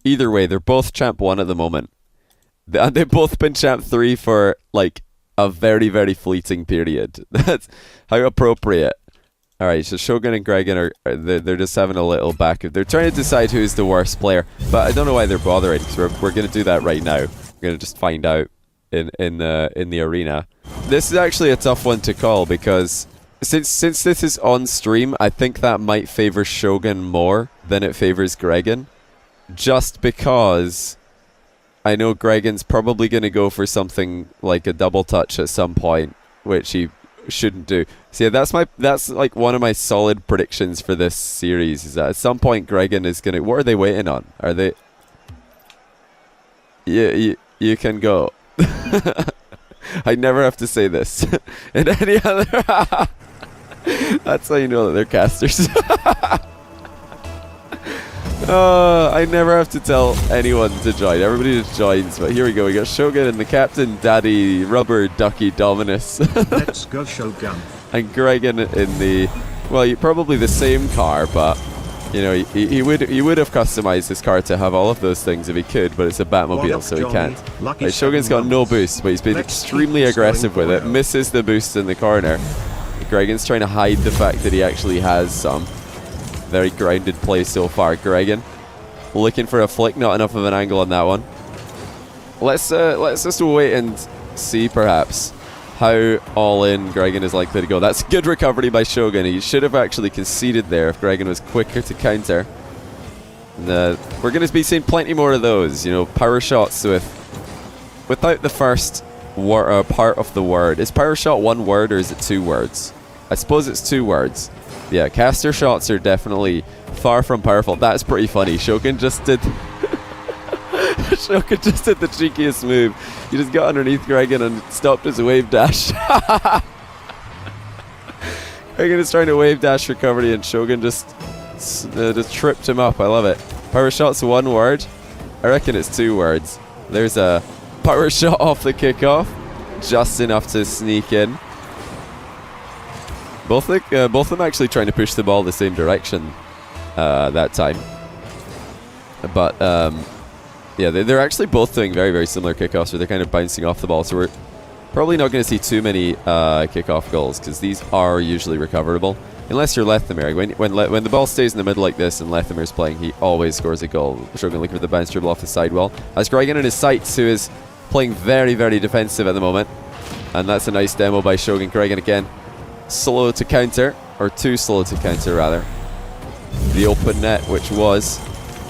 either way, they're both champ 1 at the moment. And they've both been champ 3 for, like, a very, very fleeting period. That's how appropriate. Alright, so Shogun and Gregan they're just having a little back. They're trying to decide who's the worst player. But I don't know why they're bothering, because we're going to do that right now. We're going to just find out in the arena. This is actually a tough one to call, because since this is on stream, I think that might favor Shogun more than it favors Gregan. Just because I know Gregan's probably going to go for something like a double touch at some point, which he shouldn't do. So yeah, that's like one of my solid predictions for this series, is that at some point Gregan is going to... What are they waiting on? Are they... You can go. I never have to say this in any other... That's how you know that they're casters. I never have to tell anyone to join. Everybody just joins. But here we go. We got Shogun and the Captain Daddy Rubber Ducky Dominus. Let's go Shogun. And Gregan in the... Well, probably the same car, but... You know, he would have customized his car to have all of those things if he could, but it's a Batmobile, so he can't. Right, Shogun's got no boost, but he's been extremely aggressive with it. Misses the boost in the corner. Gregan's trying to hide the fact that he actually has some. Very grounded play so far. Gregan looking for a flick, not enough of an angle on that one. Let's just wait and see perhaps how all in Gregan is likely to go. That's good recovery by Shogun. He should have actually conceded there if Gregan was quicker to counter. And, we're going to be seeing plenty more of those, you know, power shots without the first part of the word. Is power shot one word or is it 2 words? I suppose it's 2 words. Yeah, caster shots are definitely far from powerful. That's pretty funny. Shogun just did... Shogun just did the cheekiest move. He just got underneath Gregan and stopped his wave dash. Gregan is trying to wave dash recovery and Shogun just tripped him up. I love it. Power shot's 1 word. I reckon it's 2 words. There's a power shot off the kickoff. Just enough to sneak in. Both of them actually trying to push the ball the same direction that time. But yeah, they're actually both doing very, very similar kickoffs where they're kind of bouncing off the ball. So we're probably not going to see too many kickoff goals because these are usually recoverable. Unless you're Lethamyr. When the ball stays in the middle like this and Lethamyr's playing, he always scores a goal. Shogun looking for the bounce dribble off the sidewall. As Gregan in his sights, who is playing very, very defensive at the moment. And that's a nice demo by Shogun. Gregan again. Slow to counter, or too slow to counter rather. The open net, which was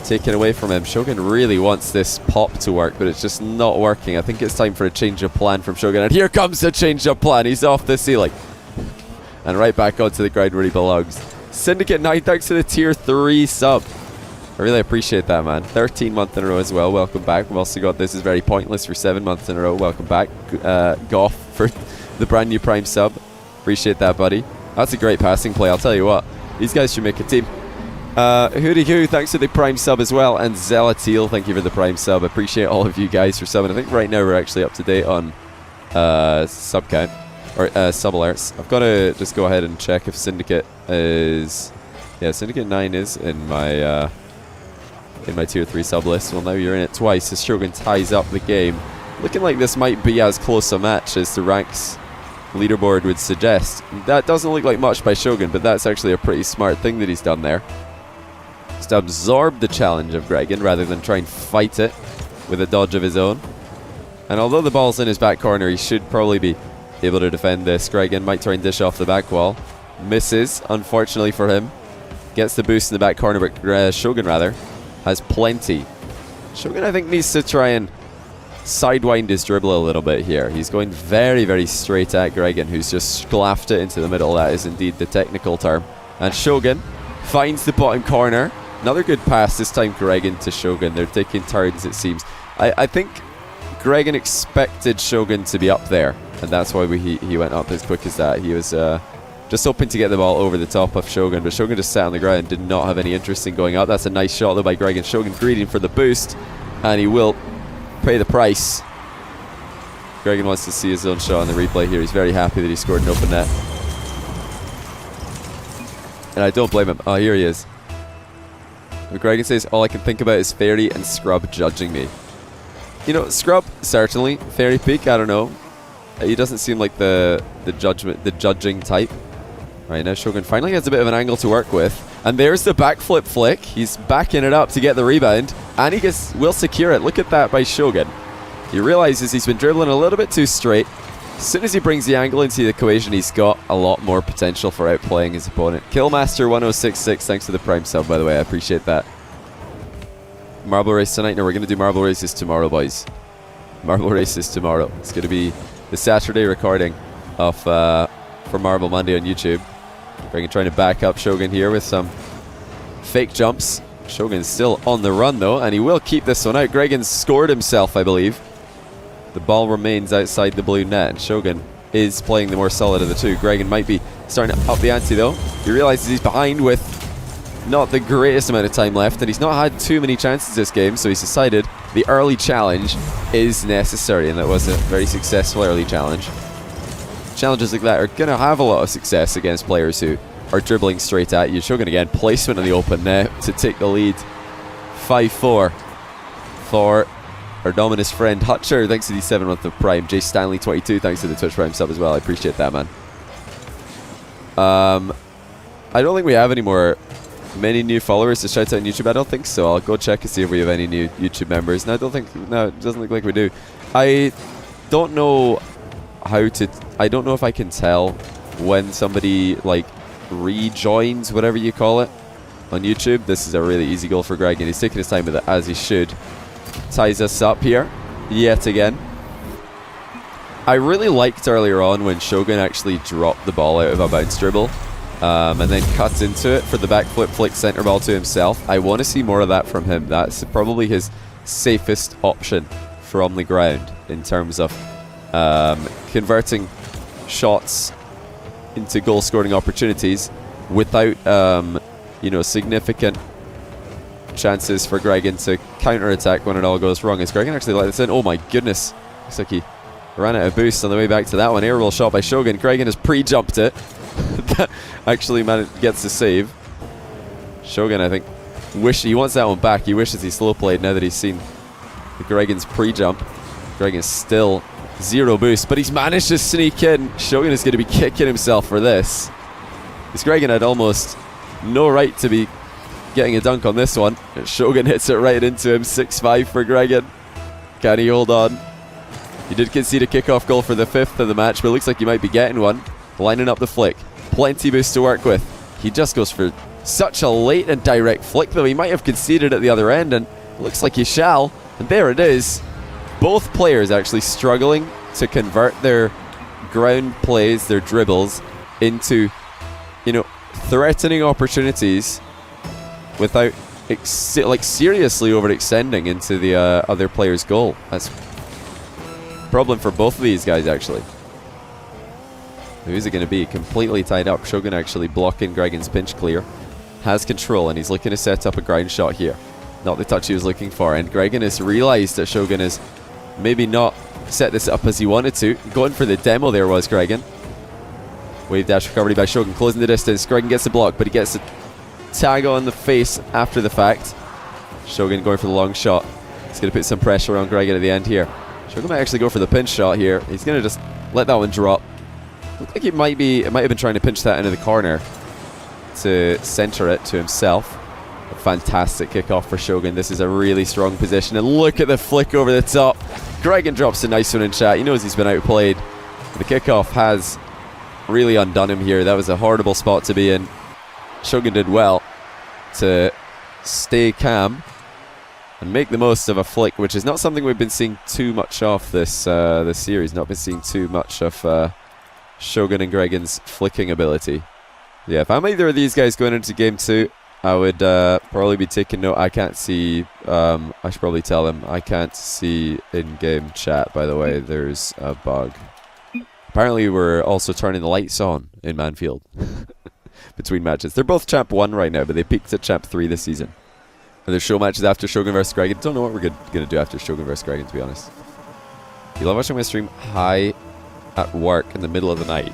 taken away from him. Shogun really wants this pop to work, but it's just not working. I think it's time for a change of plan from Shogun. And here comes the change of plan. He's off the ceiling. And right back onto the ground where he belongs. Syndicate 9, thanks to the tier 3 sub. I really appreciate that, man. 13 months in a row as well. Welcome back. We've also got This Is Very Pointless for 7 months in a row. Welcome back. Goff for the brand new Prime sub. Appreciate that, buddy. That's a great passing play, I'll tell you what. These guys should make a team. Hootie Hoo, thanks for the Prime sub as well. And Zelatiel, thank you for the Prime sub. Appreciate all of you guys for subbing. I think right now we're actually up to date on sub count. Or sub alerts. I've got to just go ahead and check if Syndicate is... Yeah, Syndicate 9 is in my tier 3 sub list. Well, now you're in it twice as Shogun ties up the game. Looking like this might be as close a match as the ranks leaderboard would suggest. That doesn't look like much by Shogun, but that's actually a pretty smart thing that he's done there. Just to absorb the challenge of Gregan rather than try and fight it with a dodge of his own. And although the ball's in his back corner, he should probably be able to defend this. Gregan might try and dish off the back wall. Misses, unfortunately for him. Gets the boost in the back corner, but Shogun rather has plenty. Shogun, I think, needs to try and sidewind his dribble a little bit here. He's going very, very straight at Gregan, who's just sclaffed it into the middle. That is indeed the technical term. And Shogun finds the bottom corner. Another good pass, this time Gregan to Shogun. They're taking turns, it seems. I think Gregan expected Shogun to be up there, and that's why he went up as quick as that. He was just hoping to get the ball over the top of Shogun, but Shogun just sat on the ground, did not have any interest in going up. That's a nice shot though by Gregan. Shogun greedy for the boost, and he will pay the price. Gregan wants to see his own shot on the replay here. He's very happy that he scored an open net. And I don't blame him. Oh, here he is. Gregan says, all I can think about is Fairy and Scrub judging me. You know, Scrub, certainly. Fairy Peak, I don't know. He doesn't seem like the judging type. Right, now Shogun finally has a bit of an angle to work with. And there's the backflip flick. He's backing it up to get the rebound. And he will secure it. Look at that by Shogun. He realizes he's been dribbling a little bit too straight. As soon as he brings the angle into the equation, he's got a lot more potential for outplaying his opponent. Killmaster1066, thanks for the Prime sub, by the way. I appreciate that. Marble race tonight? No, we're going to do marble races tomorrow, boys. Marble races tomorrow. It's going to be the Saturday recording of for Marble Monday on YouTube. Gregan trying to back up Shogun here with some fake jumps. Shogun's still on the run though, and he will keep this one out. Gregan's scored himself, I believe. The ball remains outside the blue net, and Shogun is playing the more solid of the two. Gregan might be starting to up the ante though. He realizes he's behind with not the greatest amount of time left, and he's not had too many chances this game, so he's decided the early challenge is necessary, and that was a very successful early challenge. Challenges like that are going to have a lot of success against players who are dribbling straight at you. Shogun again, placement in the open net to take the lead. 5-4 for our Dominus friend Hutcher. Thanks to the 7 month of Prime. Jay Stanley 22, thanks to the Twitch Prime sub as well. I appreciate that, man. I don't think we have many new followers to shout out on YouTube. I don't think so. I'll go check and see if we have any new YouTube members. No, it doesn't look like we do. I don't know I don't know if I can tell when somebody like rejoins, whatever you call it, on YouTube. This is a really easy goal for Gregan. He's taking his time with it, as he should. Ties us up here yet again. I really liked earlier on when Shogun actually dropped the ball out of a bounce dribble and then cuts into it for the backflip flick center ball to himself. I want to see more of that from him. That's probably his safest option from the ground in terms of converting shots into goal scoring opportunities without significant chances for Gregan to counter attack when it all goes wrong. Is Gregan actually let this in? Oh my goodness, looks like he ran out of boost on the way back to that one. Airroll shot by Shogun. Gregan has pre-jumped it. That actually gets the save. Shogun, I think, he wants that one back. He wishes he slow played now that he's seen Gregan's pre-jump. Gregan's still 0 boost, but he's managed to sneak in. Shogun is going to be kicking himself for this. Because Gregan had almost no right to be getting a dunk on this one. Shogun hits it right into him. 6-5 for Gregan. Can he hold on? He did concede a kickoff goal for the 5th of the match, but it looks like he might be getting one. Lining up the flick. Plenty boost to work with. He just goes for such a late and direct flick, though. He might have conceded at the other end, and it looks like he shall. And there it is. Both players actually struggling to convert their ground plays, their dribbles, into, threatening opportunities without seriously overextending into the other player's goal. That's a problem for both of these guys, actually. Who's it going to be? Completely tied up. Shogun actually blocking Gregan's pinch clear. Has control, and he's looking to set up a ground shot here. Not the touch he was looking for, and Gregan has realized that Shogun has maybe not set this up as he wanted to. Going for the demo there was Gregan. Wave dash recovery by Shogun, closing the distance. Gregan gets the block, but he gets the tag on the face after the fact. Shogun going for the long shot. He's going to put some pressure on Gregan at the end here. Shogun might actually go for the pinch shot here. He's going to just let that one drop. Looked like it might have been trying to pinch that into the corner to center it to himself. A fantastic kickoff for Shogun. This is a really strong position, and look at the flick over the top. Gregan drops a nice one in chat. He knows he's been outplayed. The kickoff has really undone him here. That was a horrible spot to be in. Shogun did well to stay calm and make the most of a flick, which is not something we've been seeing too much of this series. Not been seeing too much of Shogun and Gregan's flicking ability. Yeah, if I'm either of these guys going into game 2, I would probably be taking note. I can't see. I should probably tell them I can't see in-game chat. By the way, there's a bug. Apparently, we're also turning the lights on in Manfield between matches. They're both Champ 1 right now, but they peaked at Champ 3 this season. And there's show matches after Shogun vs. Gregan. Don't know what we're going to do after Shogun vs. Gregan, to be honest. You love watching my stream high at work in the middle of the night.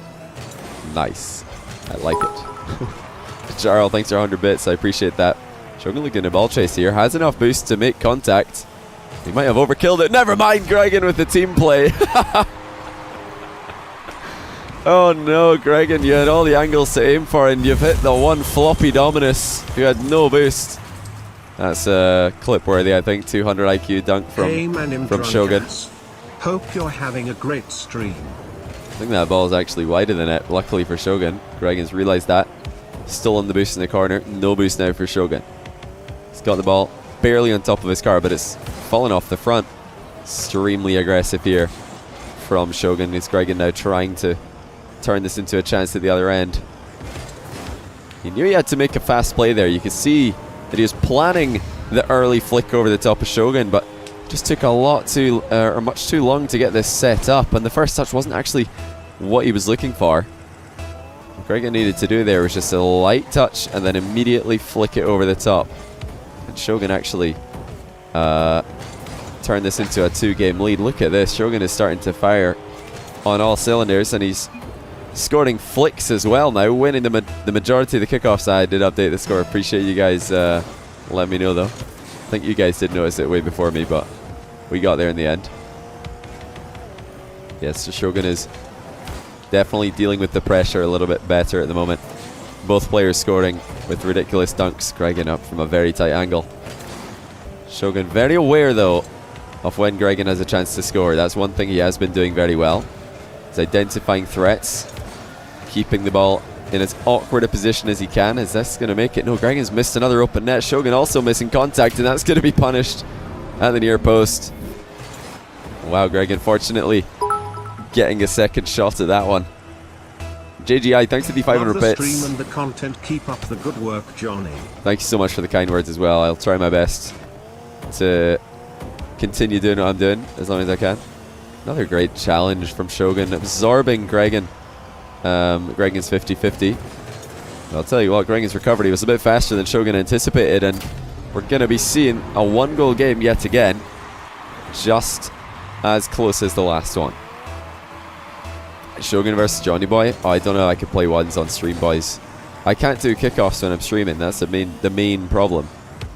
Nice. I like it. Jarl, thanks for 100 bits. I appreciate that. Shogun looking at ball chase here. Has enough boost to make contact. He might have overkilled it. Never mind, Gregan with the team play. Oh no, Gregan, you had all the angles to aim for and you've hit the one floppy Dominus who had no boost. That's clip worthy, I think. 200 IQ dunk from Shogun. Hope you're having a great stream. I think that ball is actually wider than it, luckily for Shogun. Gregan's realised that. Still on the boost in the corner. No boost now for Shogun. He's got the ball barely on top of his car, but it's fallen off the front. Extremely aggressive here from Shogun. It's Gregan now trying to turn this into a chance at the other end. He knew he had to make a fast play there. You could see that he was planning the early flick over the top of Shogun, but just took a lot too, or much too long to get this set up, and the first touch wasn't actually what he was looking for. What Gregan needed to do there was just a light touch and then immediately flick it over the top. And Shogun actually turned this into a 2-game lead. Look at this. Shogun is starting to fire on all cylinders, and he's scoring flicks as well now, winning the majority of the kickoffs. I did update the score. Appreciate you guys letting me know though. I think you guys did notice it way before me, but we got there in the end. Yes, so Shogun is definitely dealing with the pressure a little bit better at the moment. Both players scoring with ridiculous dunks. Gregan up from a very tight angle. Shogun very aware though of when Gregan has a chance to score. That's one thing he has been doing very well. He's identifying threats, keeping the ball in as awkward a position as he can. Is this going to make it? No, Gregan's missed another open net. Shogun also missing contact, and that's going to be punished at the near post. Wow, Gregan fortunately getting a second shot at that one. JGI, thanks for the 500 bits. Stream and the content. Keep up the good work, Johnny. Thank you so much for the kind words as well. I'll try my best to continue doing what I'm doing as long as I can. Another great challenge from Shogun, absorbing Gregan. Gregan's 50-50. I'll tell you what, Gregan's recovery was a bit faster than Shogun anticipated, and we're going to be seeing a 1-goal game yet again, just as close as the last one. Shogun versus Johnny Boy. Oh, I don't know if I can play ones on stream, boys. I can't do kickoffs when I'm streaming. That's the main problem.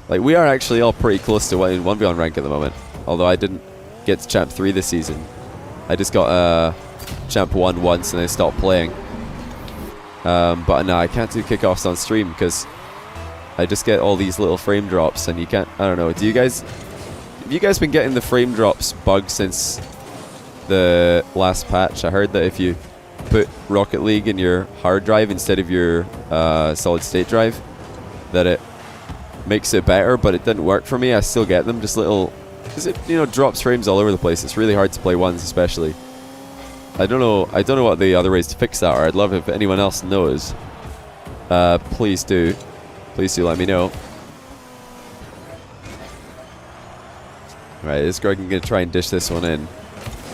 Like, we are actually all pretty close to winning 1v1 rank at the moment, although I didn't get to Champ 3 this season. I just got Champ 1 once and then stopped playing. But no, I can't do kickoffs on stream because I just get all these little frame drops, and you can't. I don't know. Have you guys been getting the frame drops bug since the last patch? I heard that if you put Rocket League in your hard drive instead of your solid state drive, that it makes it better, but it didn't work for me. I still get them, just little, because it, you know, drops frames all over the place. It's really hard to play ones, especially. I don't know what the other ways to fix that are. I'd love if anyone else knows. Please do let me know. Right, is Gregan going to try and dish this one in?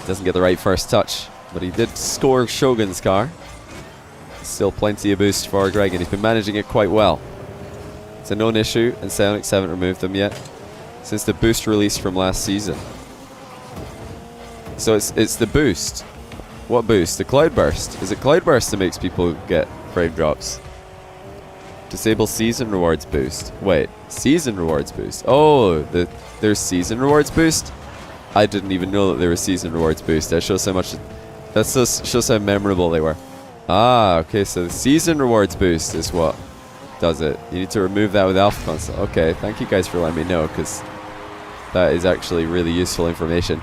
Doesn't get the right first touch, but he did score Shogun's car. Still plenty of boost for Gregan. He's been managing it quite well. It's a known issue, and Psionics haven't removed them yet since the boost release from last season. So it's the boost. What boost? The Cloudburst. Is it Cloudburst that makes people get frame drops? Disable season rewards boost. Wait, season rewards boost. Oh, there's season rewards boost? I didn't even know that there was season rewards boost. That shows how much. That shows how memorable they were. Ah, okay. So the season rewards boost is what does it. You need to remove that with Alpha Console. Okay, thank you guys for letting me know, because that is actually really useful information.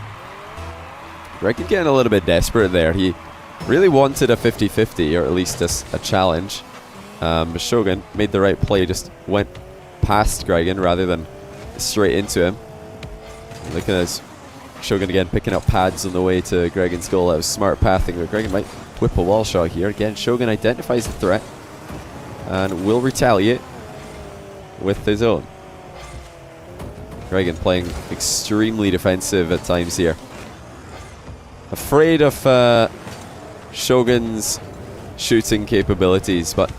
Gregan getting a little bit desperate there. He really wanted a 50-50, or at least a challenge. But Shogun made the right play, just went past Gregan rather than straight into him. Look at this. Shogun again picking up pads on the way to Gregan's goal. That was smart pathing, but Gregan might whip a wall shot here. Again, Shogun identifies the threat and will retaliate with his own. Gregan playing extremely defensive at times here. Afraid of Shogun's shooting capabilities, but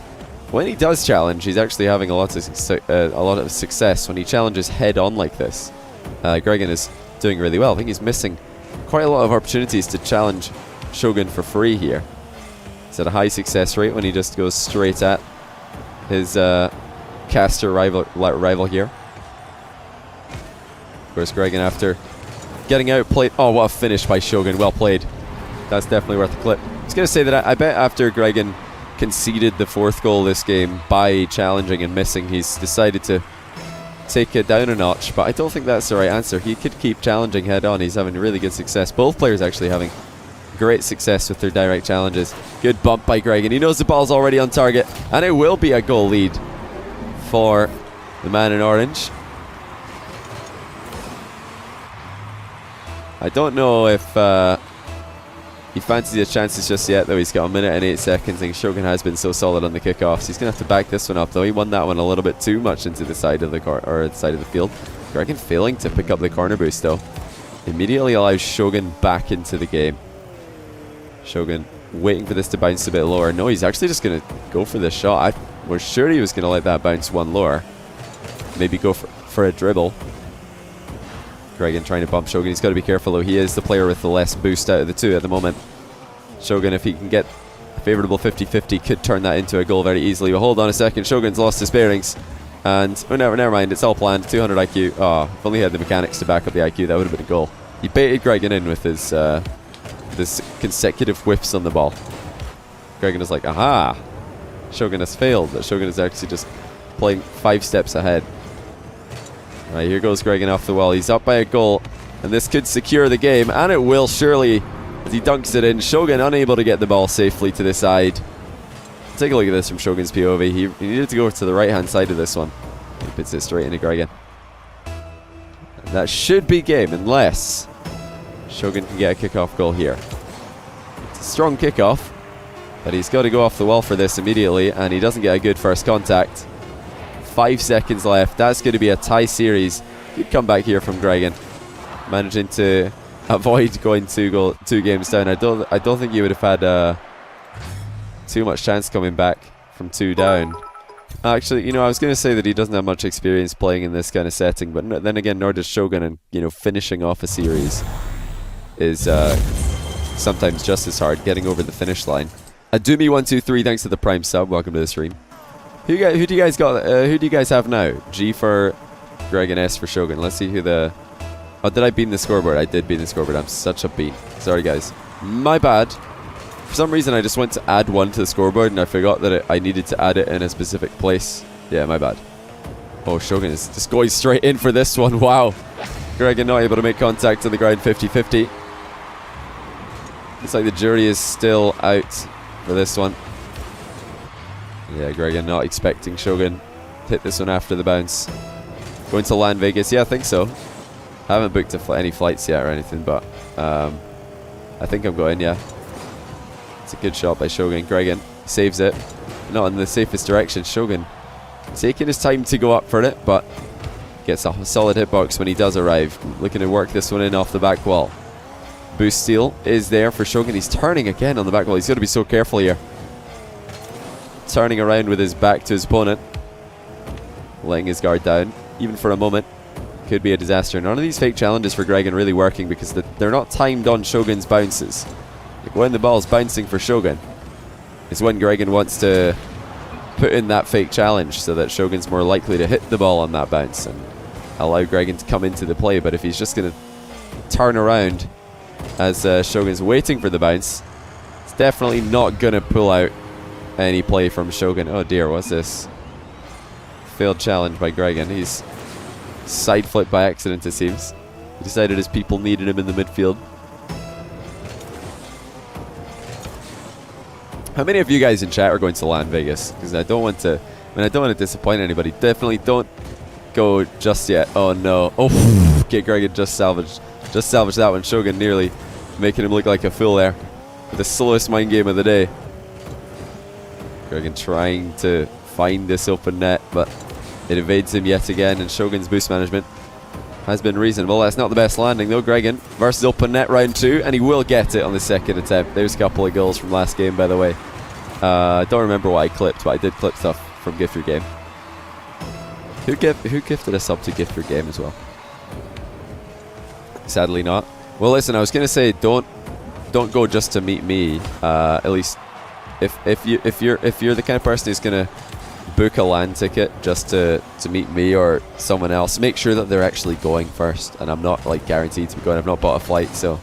when he does challenge, he's actually having a lot of success. When he challenges head on like this, Gregan is doing really well. I think he's missing quite a lot of opportunities to challenge Shogun for free here. He's at a high success rate when he just goes straight at his caster rival here. Of course, Gregan after getting outplayed. Oh, what a finish by Shogun. Well played. That's definitely worth a clip. I was going to say that I bet after Gregan conceded the 4th goal this game by challenging and missing, he's decided to take it down a notch, but I don't think that's the right answer. He could keep challenging head on. He's having really good success. Both players actually having great success with their direct challenges. Good bump by Gregan. He knows the ball's already on target, and it will be a goal lead for the man in orange. I don't know if he fancies his chances just yet, though. He's got 1 minute and 8 seconds, and Shogun has been so solid on the kickoffs. He's going to have to back this one up, though. He won that one a little bit too much into the side of the side of the field. Gregan failing to pick up the corner boost, though. Immediately allows Shogun back into the game. Shogun waiting for this to bounce a bit lower. No, he's actually just going to go for this shot. I was sure he was going to let that bounce one lower. Maybe go for a dribble. Gregan trying to bump Shogun. He's got to be careful, though. He is the player with the less boost out of the two at the moment. Shogun, if he can get a favourable 50-50, could turn that into a goal very easily. But hold on a second. Shogun's lost his bearings. And, oh, never mind. It's all planned. 200 IQ. Oh, if only he had the mechanics to back up the IQ, that would have been a goal. He baited Gregan in with his this consecutive whiffs on the ball. Gregan is like, aha! Shogun has failed. But Shogun is actually just playing 5 steps ahead. Right, here goes Gregan off the wall. He's up by a goal, and this could secure the game, and it will surely as he dunks it in. Shogun unable to get the ball safely to the side. Take a look at this from Shogun's POV. He needed to go to the right-hand side of this one. He puts it straight into Gregan. And that should be game, unless Shogun can get a kickoff goal here. It's a strong kickoff, but he's got to go off the wall for this immediately, and he doesn't get a good first contact. 5 seconds left. That's going to be a tie series. Good comeback here from Gregan, managing to avoid going two games down. I don't think you would have had too much chance coming back from 2 down. Actually, I was going to say that he doesn't have much experience playing in this kind of setting, but then again, nor does Shogun, and finishing off a series is sometimes just as hard. Getting over the finish line. Adumi123, thanks to the Prime sub. Welcome to the stream. Who do you guys got? Who do you guys have now? G for Gregan, S for Shogun. Let's see who the... Oh, did I beat the scoreboard? I did beat the scoreboard. I'm such a beat. Sorry, guys. My bad. For some reason, I just went to add 1 to the scoreboard, and I forgot that I needed to add it in a specific place. Yeah, my bad. Oh, Shogun is just going straight in for this one. Wow. Gregan not able to make contact on the ground. 50-50. Looks like the jury is still out for this one. Yeah, Gregan not expecting Shogun to hit this one after the bounce. Going to land Vegas? Yeah, I think so. I haven't booked any flights yet or anything, but I think I'm going, yeah. It's a good shot by Shogun. Gregan saves it. Not in the safest direction. Shogun taking his time to go up for it, but gets a solid hitbox when he does arrive. Looking to work this one in off the back wall. Boost steal is there for Shogun. He's turning again on the back wall. He's got to be so careful here. Turning around with his back to his opponent. Letting his guard down, even for a moment. Could be a disaster. None of these fake challenges for Gregan really working because they're not timed on Shogun's bounces. Like when the ball's bouncing for Shogun, is when Gregan wants to put in that fake challenge so that Shogun's more likely to hit the ball on that bounce and allow Gregan to come into the play. But if he's just going to turn around as Shogun's waiting for the bounce, it's definitely not going to pull out any play from Shogun. Oh dear, what's this? Failed challenge by Gregan. He's side flipped by accident, it seems. He decided his people needed him in the midfield. How many of you guys in chat are going to land Vegas? Because I don't want to disappoint anybody. Definitely don't go just yet. Oh no. Oh, okay, Gregan just salvaged that one. Shogun nearly making him look like a fool there with the slowest mind game of the day. Gregan trying to find this open net, but it evades him yet again, and Shogun's boost management has been reasonable. That's not the best landing though. Gregan versus open net round 2, and he will get it on the second attempt. There's a couple of goals from last game, by the way. I don't remember what I clipped, but I did clip stuff from Gift Your Game. Who gifted a sub to Gift Your Game as well? Sadly not. Well, listen, I was gonna say don't go just to meet me. At least if you're the kind of person who's gonna book a LAN ticket just to meet me or someone else. Make sure that they're actually going first, and I'm not like guaranteed to be going. I've not bought a flight, so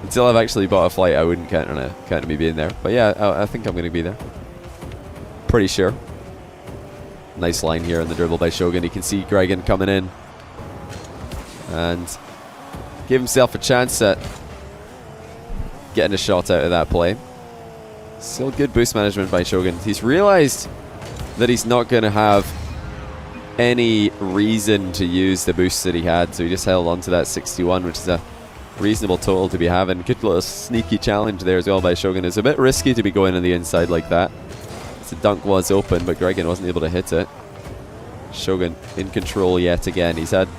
until I've actually bought a flight, I wouldn't count on me being there. But yeah, I think I'm going to be there. Pretty sure. Nice line here on the dribble by Shogun. You can see Gregan coming in and give himself a chance at getting a shot out of that play. Still good boost management by Shogun. He's realized that he's not going to have any reason to use the boost that he had, so he just held on to that 61, which is a reasonable total to be having. Good little sneaky challenge there as well by Shogun. It's a bit risky to be going on the inside like that. The dunk was open, but Gregan wasn't able to hit it. Shogun in control yet again. He's had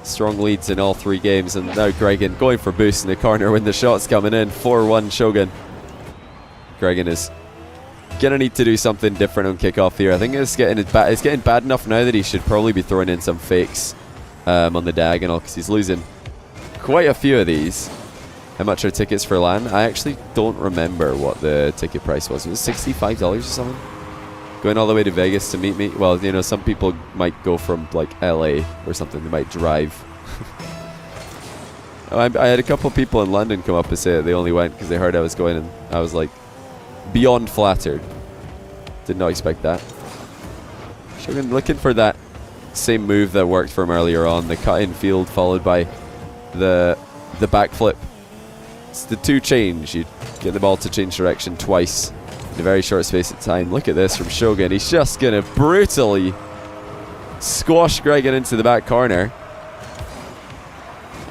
strong leads in all 3 games, and now Gregan going for boost in the corner when the shot's coming in. 4-1 Shogun. Gregan is gonna need to do something different on kickoff here. I think it's getting bad enough now that he should probably be throwing in some fakes on the diagonal, because he's losing quite a few of these. How much are tickets for LAN? I actually don't remember what the ticket price was. It was $65 or something? Going all the way to Vegas to meet me? Well, you know, some people might go from like LA or something. They might drive. I had a couple people in London come up and say that they only went because they heard I was going, and I was like, beyond flattered. Did not expect that. Shogun looking for that same move that worked for him earlier on. The cut in field followed by the backflip. It's the 2 change. You get the ball to change direction twice in a very short space of time. Look at this from Shogun. He's just going to brutally squash Gregan into the back corner.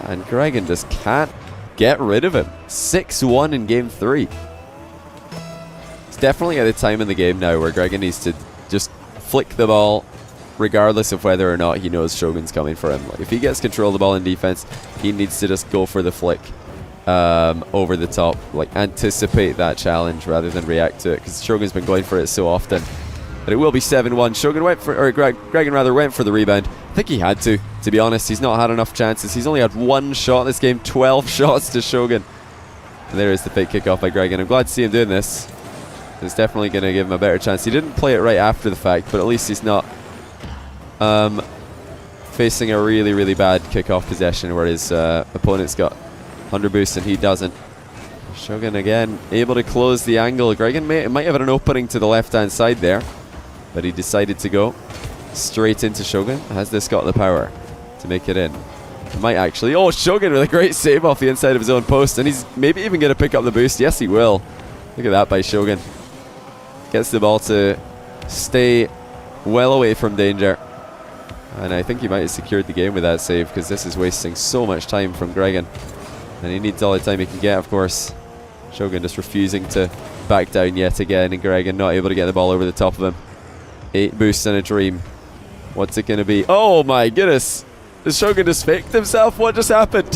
And Gregan just can't get rid of him. 6-1 in game 3. It's definitely at the time in the game now where Gregan needs to just flick the ball regardless of whether or not he knows Shogun's coming for him. Like, if he gets control of the ball in defense, he needs to just go for the flick over the top. Like, anticipate that challenge rather than react to it, because Shogun's been going for it so often. But it will be 7-1. Shogun went for, or Gregan rather, went for the rebound. I think he had to be honest. He's not had enough chances. He's only had 1 shot this game, 12 shots to Shogun. And there is the fake kickoff by Gregan. I'm glad to see him doing this. It's definitely going to give him a better chance. He didn't play it right after the fact, but at least he's not facing a really, really bad kickoff possession where his opponent's got 100 boost and he doesn't. Shogun again able to close the angle. Gregan might have an opening to the left-hand side there, but he decided to go straight into Shogun. Has this got the power to make it in? Might actually. Oh, Shogun with a great save off the inside of his own post, and he's maybe even going to pick up the boost. Yes, he will. Look at that by Shogun. Gets the ball to stay well away from danger. And I think he might have secured the game with that save, because this is wasting so much time from Gregan. And he needs all the time he can get, of course. Shogun just refusing to back down yet again, and Gregan not able to get the ball over the top of him. 8 boosts in a dream. What's it going to be? Oh my goodness! Is Shogun just faked himself? What just happened?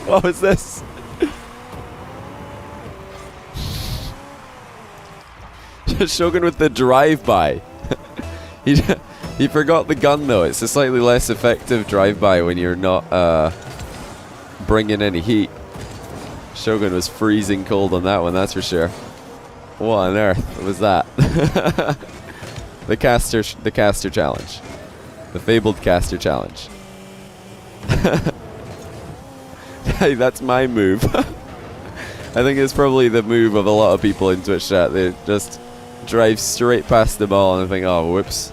What was this? Shogun with the drive-by. He forgot the gun though. It's a slightly less effective drive-by when you're not bringing any heat. Shogun was freezing cold on that one, that's for sure. What on earth was that? The caster challenge. The fabled caster challenge. Hey, that's my move. I think it's probably the move of a lot of people in Twitch chat. They just drive straight past the ball and think, oh, whoops.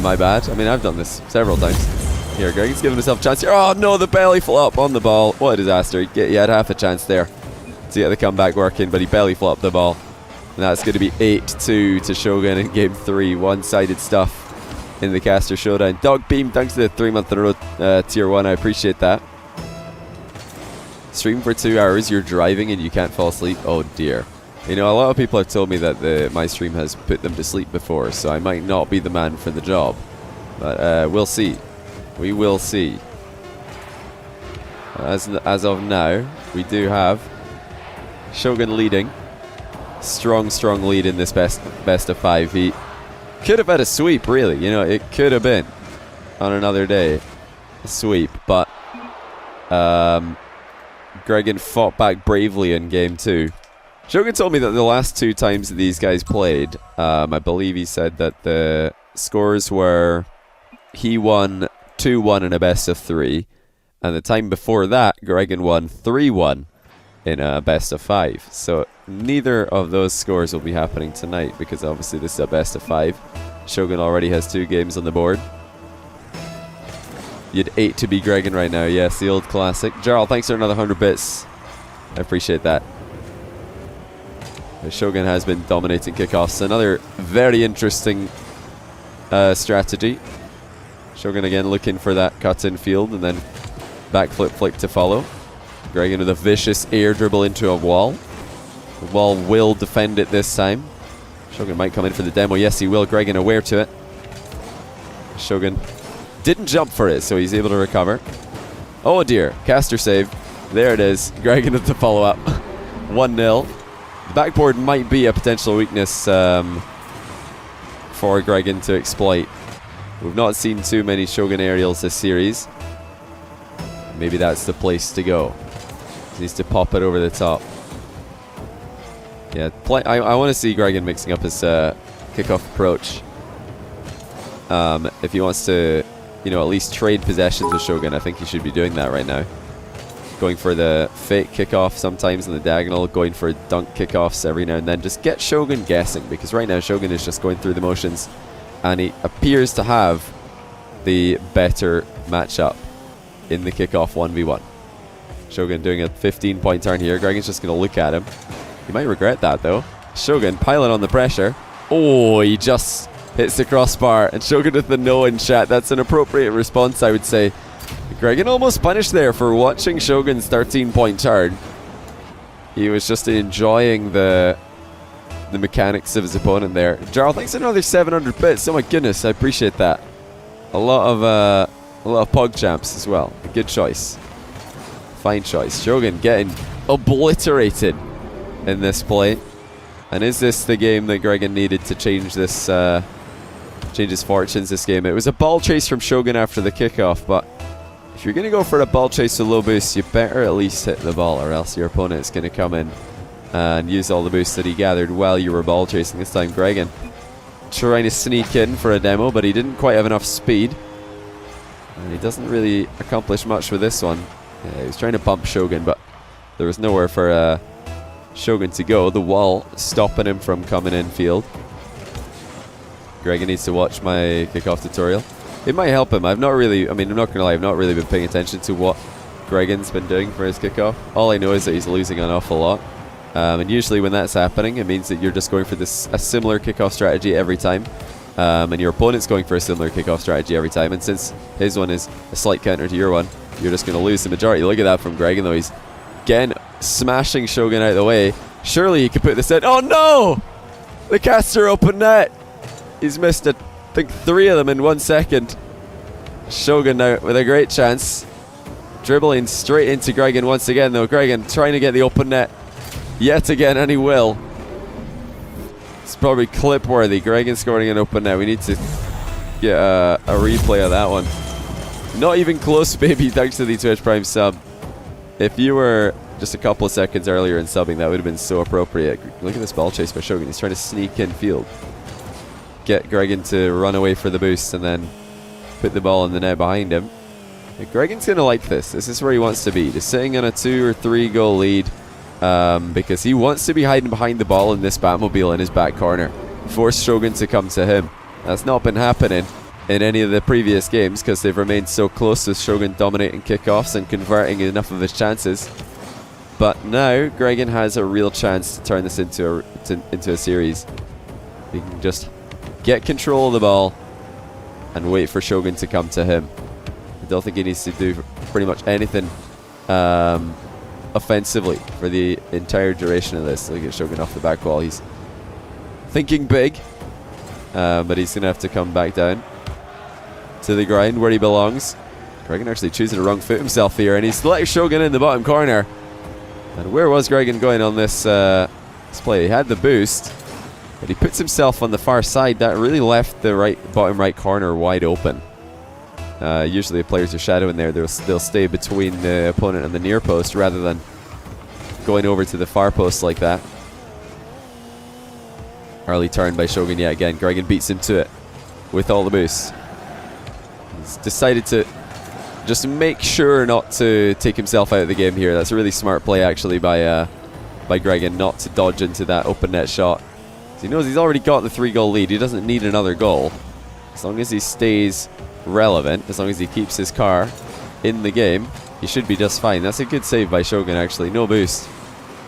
My bad. I mean, I've done this several times. Here, Greg's giving himself a chance here. Oh, no, the belly flop on the ball. What a disaster. He had half a chance there to get the comeback working, but he belly flopped the ball. And that's going to be 8-2 to Shogun in Game 3. One-sided stuff in the caster showdown. Dog Beam, thanks to the 3-month in a row tier 1. I appreciate that. Stream for 2 hours, you're driving and you can't fall asleep. Oh, dear. You know, a lot of people have told me that my stream has put them to sleep before, so I might not be the man for the job. But we'll see. We will see. As of now, we do have Shogun leading. Strong lead in this best of 5 heat. Could have had a sweep, really. You know, it could have been on another day a sweep, but Gregan fought back bravely in Game 2 Shogun told me that the last 2 times that these guys played, I believe he said that the scores were he won 2-1 in a best of 3, and the time before that, Gregan won 3-1 in a best of 5. So neither of those scores will be happening tonight because obviously this is a best of 5. Shogun already has 2 games on the board. You'd 8 to be Gregan right now. Yes, the old classic. Jarl, thanks for another 100 bits. I appreciate that. The Shogun has been dominating kickoffs. Another very interesting strategy. Shogun again looking for that cut-in field and then backflip flick to follow. Gregan with a vicious air dribble into a wall. The wall will defend it this time. Shogun might come in for the demo. Yes, he will. Gregan aware to it. Shogun didn't jump for it, so he's able to recover. Oh dear, caster save. There it is. Gregan with the follow-up. 1-0. The backboard might be a potential weakness for Gregan to exploit. We've not seen too many Shogun aerials this series. Maybe that's the place to go. He needs to pop it over the top. Yeah, I want to see Gregan mixing up his kickoff approach. If he wants to, you know, at least trade possessions with Shogun, I think he should be doing that right now. Going for the fake kickoff sometimes in the diagonal, going for dunk kickoffs every now and then. Just get Shogun guessing, because right now Shogun is just going through the motions and he appears to have the better matchup in the kickoff 1v1. Shogun doing a 15-point turn here. Gregan's just going to look at him. He might regret that though. Shogun piling on the pressure. Oh, he just hits the crossbar, and Shogun with the no in chat. That's an appropriate response, I would say. Gregan almost punished there for watching Shogun's 13-point turn. He was just enjoying the mechanics of his opponent there. Jarl, thanks for another 700 bits. Oh my goodness, I appreciate that. A lot of pog champs as well. A good choice. Fine choice. Shogun getting obliterated in this play. And is this the game that Gregan needed to change this change his fortunes this game? It was a ball chase from Shogun after the kickoff, but if you're going to go for a ball chase with low boost, you better at least hit the ball, or else your opponent's going to come in and use all the boosts that he gathered while you were ball chasing. This time Gregan trying to sneak in for a demo, but he didn't quite have enough speed. And he doesn't really accomplish much with this one. Yeah, he was trying to bump Shogun, but there was nowhere for Shogun to go. The wall stopping him from coming in field. Gregan needs to watch my kickoff tutorial. It might help him. I'm not going to lie, I've not really been paying attention to what Gregan's been doing for his kickoff. All I know is that he's losing an awful lot. And usually when that's happening, it means that you're just going for a similar kickoff strategy every time. And your opponent's going for a similar kickoff strategy every time. And since his one is a slight counter to your one, you're just going to lose the majority. Look at that from Gregan, though. He's, again, smashing Shogun out of the way. Surely he could put this in. Oh, no! The caster open net. He's missed, I think, 3 of them in 1 second. Shogun now with a great chance. Dribbling straight into Gregan once again, though. Gregan trying to get the open net yet again, and he will. It's probably clip worthy. Gregan scoring an open net. We need to get a replay of that one. Not even close, baby, thanks to the Twitch Prime sub. If you were just a couple of seconds earlier in subbing, that would have been so appropriate. Look at this ball chase by Shogun. He's trying to sneak in field. Get Gregan to run away for the boost and then put the ball in the net behind him. Gregan's going to like this. This is where he wants to be. Just sitting on a 2 or 3 goal lead. Because he wants to be hiding behind the ball in this Batmobile in his back corner. Force Shogun to come to him. That's not been happening in any of the previous games because they've remained so close with Shogun dominating kickoffs and converting enough of his chances. But now Gregan has a real chance to turn this into a series. He can just get control of the ball and wait for Shogun to come to him. I don't think he needs to do pretty much anything offensively for the entire duration of this. Look at Shogun off the back wall. He's thinking big, but he's going to have to come back down to the grind where he belongs. Gregan actually choosing the wrong foot himself here, and he's let Shogun in the bottom corner. And where was Gregan going on this play? He had the boost, but he puts himself on the far side. That really left the bottom right corner wide open. Usually if players are shadowing there, they'll stay between the opponent and the near post rather than going over to the far post like that. Early turn by Shogun yet again. Gregan beats him to it with all the boosts. He's decided to just make sure not to take himself out of the game here. That's a really smart play actually by Gregan, not to dodge into that open net shot. He knows he's already got the 3-goal lead. He doesn't need another goal. As long as he stays relevant, as long as he keeps his car in the game, he should be just fine. That's a good save by Shogun actually. No boost.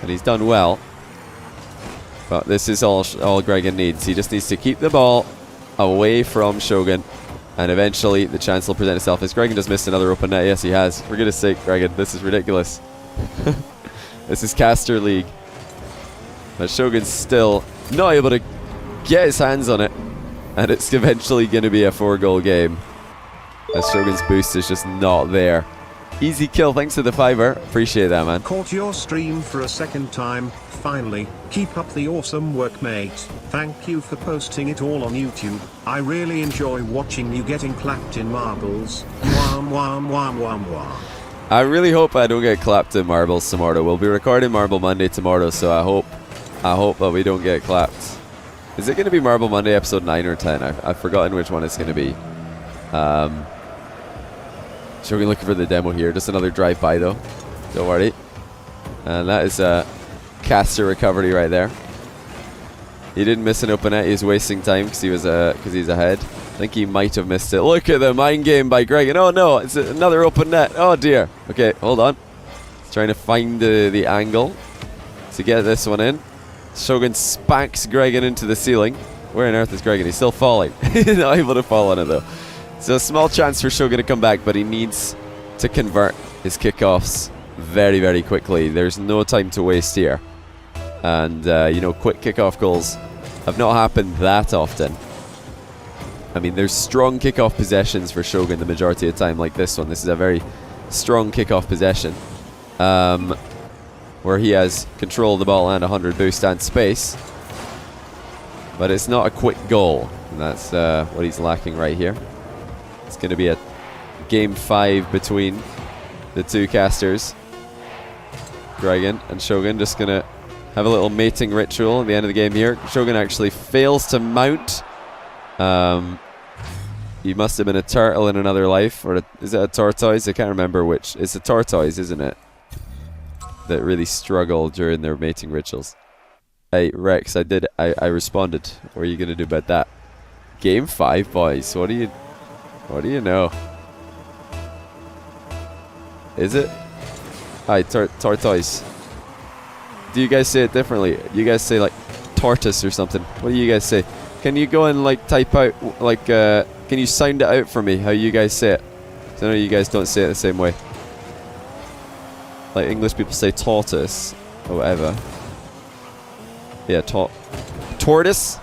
And he's done well. But this is all Gregan needs. He just needs to keep the ball away from Shogun. And eventually the chance will present itself. Has Gregan just missed another open net? Yes, he has. For goodness sake, Gregan, this is ridiculous. This is Caster League. But Shogun's still not able to get his hands on it. And it's eventually going to be a 4-goal game. As Shogun's boost is just not there. Easy kill, thanks to the $5. Appreciate that, man. Caught your stream for a second time, finally. Keep up the awesome work, mate. Thank you for posting it all on YouTube. I really enjoy watching you getting clapped in marbles. Wham, wham, wham, wham, wham. I really hope I don't get clapped in marbles tomorrow. We'll be recording Marble Monday tomorrow, so I hope that we don't get clapped. Is it going to be Marble Monday episode 9 or 10? I've forgotten which one it's going to be. Shogun looking for the demo here. Just another drive-by though. Don't worry. And that is a Caster recovery right there. He didn't miss an open net. He was wasting time because he's ahead. I think he might have missed it. Look at the mind game by Gregan. Oh no, it's another open net. Oh dear. Okay, hold on. He's trying to find the angle to get this one in. Shogun spanks Gregan into the ceiling. Where on earth is Gregan? He's still falling. He's not able to fall on it though. So a small chance for Shogun to come back, but he needs to convert his kickoffs very, very quickly. There's no time to waste here. And, quick kickoff goals have not happened that often. I mean, there's strong kickoff possessions for Shogun the majority of the time, like this one. This is a very strong kickoff possession. Where he has control of the ball and 100 boost and space. But it's not a quick goal. And that's what he's lacking right here. It's going to be a game 5 between the two casters. Gregan and Shogun just going to have a little mating ritual at the end of the game here. Shogun actually fails to mount. He must have been a turtle in another life. Or is it a tortoise? I can't remember which. It's a tortoise, isn't it? That really struggle during their mating rituals. Hey, Rex, I responded. What are you going to do about that? Game 5, boys. What do you know? Is it? Hi, tortoise. Do you guys say it differently? You guys say like tortoise or something. What do you guys say? Can you go and like type out like can you sound it out for me how you guys say it? I know you guys don't say it the same way. Like English people say tortoise or whatever. Yeah, tortoise.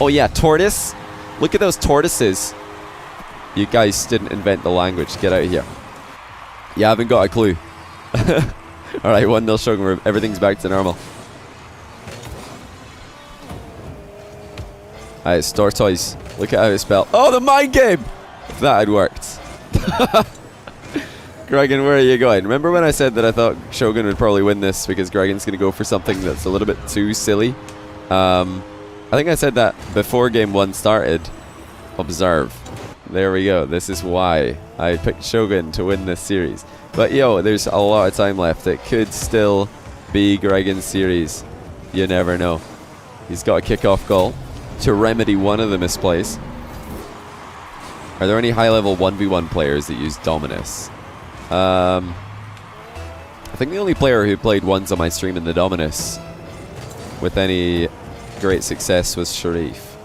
Oh yeah, tortoise. Look at those tortoises. You guys didn't invent the language. Get out of here. You haven't got a clue. Alright, 1-0 Shogun. Everything's back to normal. Alright, it's tortoise. Look at how it's spelled. Oh, the mind game! If that had worked. Gregan, where are you going? Remember when I said that I thought Shogun would probably win this because Gregan's going to go for something that's a little bit too silly? I think I said that before game 1 started. Observe. There we go. This is why I picked Shogun to win this series. But yo, there's a lot of time left. It could still be Gregan's series. You never know. He's got a kickoff goal to remedy one of the misplays. Are there any high-level 1v1 players that use Dominus? I think the only player who played once on my stream in the Dominus with any great success was Sharif.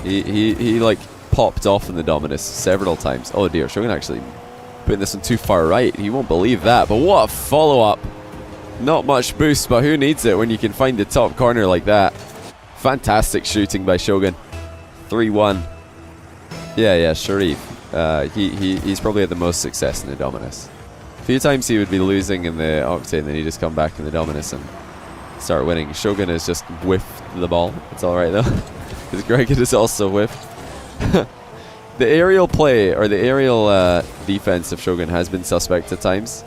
He like popped off in the Dominus several times. Oh dear, Shogun actually putting this one too far right. He won't believe that, but what a follow-up. Not much boost, but who needs it when you can find the top corner like that? Fantastic shooting by Shogun. 3-1. Yeah, Sharif. He's probably had the most success in the Dominus. A few times he would be losing in the Octane, then he'd just come back in the Dominus and start winning. Shogun has just whiffed the ball. It's alright though, because Gregan is also whiffed. The aerial play, or the aerial defense of Shogun has been suspect at times.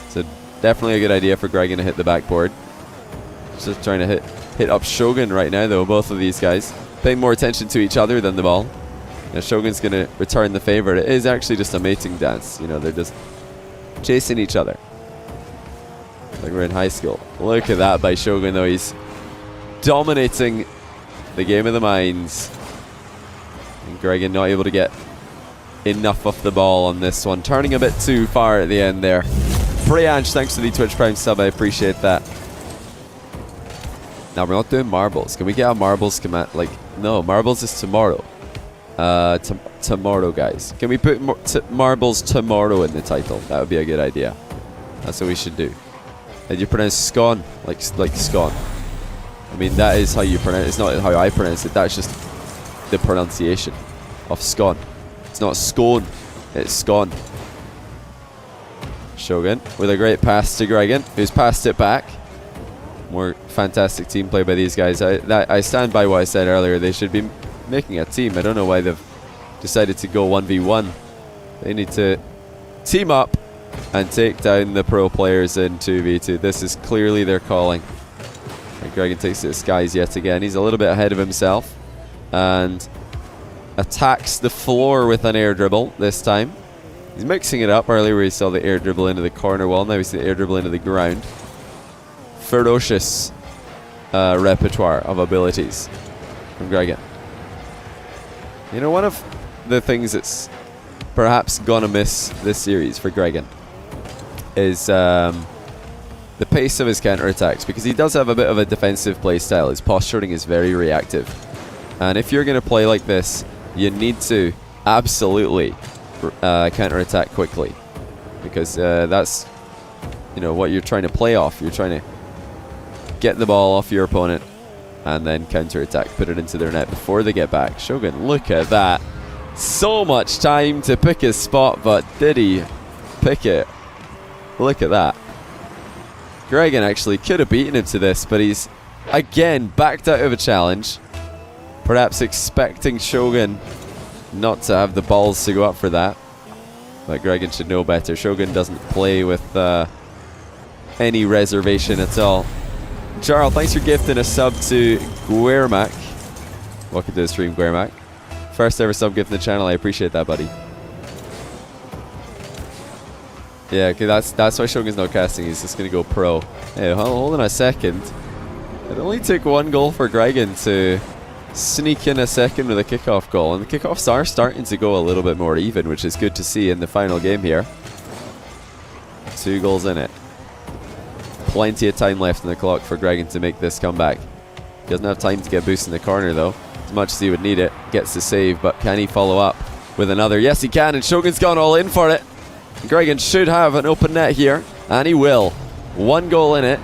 So definitely a good idea for Gregan to hit the backboard. Just trying to hit up Shogun right now, though, both of these guys. Paying more attention to each other than the ball. Now Shogun's going to return the favor. It is actually just a mating dance. You know, they're just chasing each other. Like we're in high school. Look at that by Shogun, though. He's dominating the game of the minds. And Gregan not able to get enough of the ball on this one. Turning a bit too far at the end there. Freyange, thanks for the Twitch Prime sub. I appreciate that. Now, we're not doing marbles. Can we get a marbles command? Like, no, marbles is tomorrow. Tomorrow, guys. Can we put marbles tomorrow in the title? That would be a good idea. That's what we should do. And you pronounce scone, like scone. I mean, that is how you pronounce it. It's not how I pronounce it. That's just the pronunciation of scone. It's not scone. It's scone. Shogun with a great pass to Gregan, who's passed it back. More fantastic team play by these guys. I stand by what I said earlier. They should be making a team. I don't know why they've decided to go 1v1. They need to team up and take down the pro players in 2v2. This is clearly their calling. And Gregan takes it to skies yet again. He's a little bit ahead of himself and attacks the floor with an air dribble this time. He's mixing it up. Earlier we saw the air dribble into the corner wall. Now we see the air dribble into the ground. Ferocious repertoire of abilities from Gregan. You know, one of the things that's perhaps gonna miss this series for Gregan is the pace of his counterattacks, because he does have a bit of a defensive play style. His posturing is very reactive, and if you're going to play like this, you need to absolutely counterattack quickly, because that's, you know, what you're trying to play off. You're trying to get the ball off your opponent and then counterattack, put it into their net before they get back. Shogun, look at that. So much time to pick his spot, but did he pick it? Look at that. Gregan actually could have beaten him to this, but he's again backed out of a challenge. Perhaps expecting Shogun not to have the balls to go up for that. But Gregan should know better. Shogun doesn't play with any reservation at all. Jarl, thanks for gifting a sub to Guermac. Welcome to the stream, Guermac. First ever sub gift in the channel. I appreciate that, buddy. Yeah, okay, that's why Shogun's not casting. He's just going to go pro. Hey, hold on a second. It only took one goal for Gregan to sneak in a second with a kickoff goal. And the kickoffs are starting to go a little bit more even, which is good to see in the final game here. 2 goals in it. Plenty of time left in the clock for Gregan to make this comeback. He doesn't have time to get boost in the corner, though. As much as he would need it. Gets the save, but can he follow up with another? Yes, he can, and Shogun's gone all in for it. Gregan should have an open net here, and he will. 1 goal in it.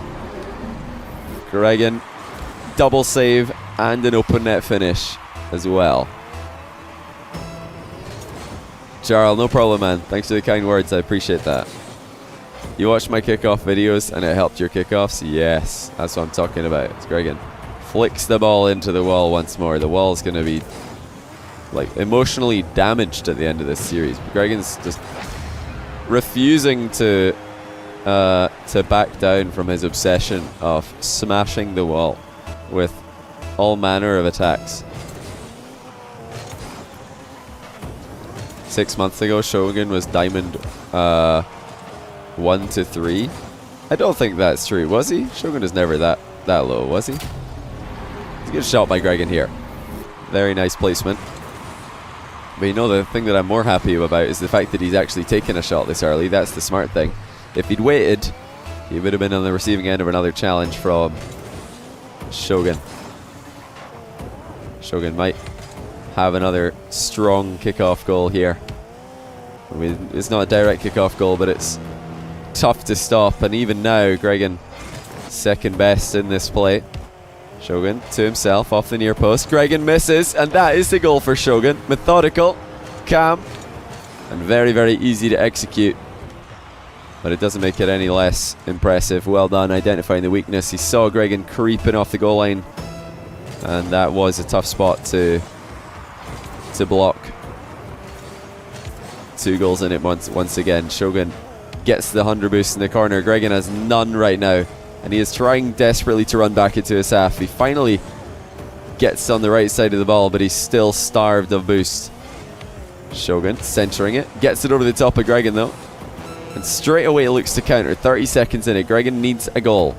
Gregan, double save and an open net finish as well. Jarl, no problem, man. Thanks for the kind words. I appreciate that. You watched my kickoff videos and it helped your kickoffs? Yes, that's what I'm talking about. It's Gregan flicks the ball into the wall once more. The wall's going to be like emotionally damaged at the end of this series. But Gregan's just refusing to back down from his obsession of smashing the wall with all manner of attacks. 6 months ago, Shogun was Diamond 1 to 3. I don't think that's true. Was he? Shogun is never that low, was he? It's a good shot by Gregan here. Very nice placement. But you know, the thing that I'm more happy about is the fact that he's actually taken a shot this early. That's the smart thing. If he'd waited, he would have been on the receiving end of another challenge from Shogun. Shogun might have another strong kickoff goal here. I mean, it's not a direct kickoff goal, but it's tough to stop. And even now, Gregan second best in this play. Shogun to himself off the near post. Gregan misses, and that is the goal for Shogun. Methodical, calm, and very, very easy to execute. But it doesn't make it any less impressive. Well done identifying the weakness. He saw Gregan creeping off the goal line, and that was a tough spot to block. 2 goals in it once again. Shogun gets the 100 boost in the corner. Gregan has none right now. and he is trying desperately to run back into his half. He finally gets on the right side of the ball, but he's still starved of boost. Shogun centering it, gets it over the top of Gregan though, and straight away looks to counter. 30 seconds in it. Gregan needs a goal.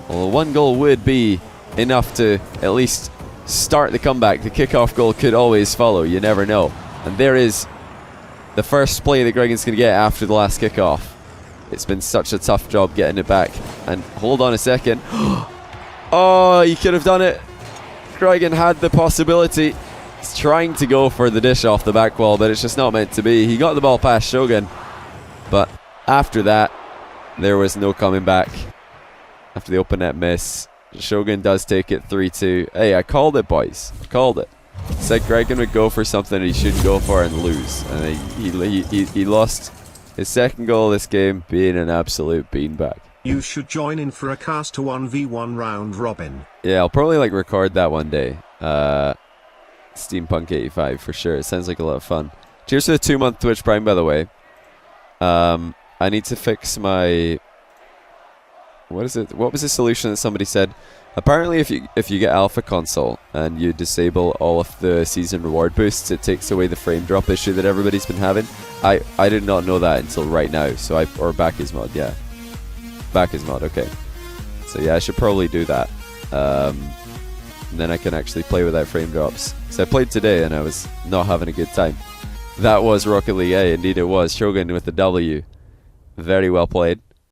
Well, one goal would be enough to at least start the comeback. The kickoff goal could always follow, you never know. And there is the first play that Gregan's going to get after the last kickoff. It's been such a tough job getting it back. And hold on a second. Oh, he could have done it. Gregan had the possibility. He's trying to go for the dish off the back wall, but it's just not meant to be. He got the ball past Shogun, but after that, there was no coming back. After the open net miss, Shogun does take it 3-2. Hey, I called it, boys. I called it. Said Gregan would go for something he should go for and lose. And he lost his second goal this game, being an absolute beanbag. You should join in for a cast to 1v1 round robin. Yeah, I'll probably like record that one day. Steampunk 85 for sure. It sounds like a lot of fun. Cheers for the 2-month Twitch Prime, by the way. I need to fix my... What is it? What was the solution that somebody said? Apparently, if you get Alpha Console and you disable all of the season reward boosts, it takes away the frame drop issue that everybody's been having. I did not know that until right now. So or back is mod, yeah. Back is mod, okay. So yeah, I should probably do that. And then I can actually play without frame drops. So I played today and I was not having a good time. That was Rocket League A, indeed it was. Shogun with the W. Very well played.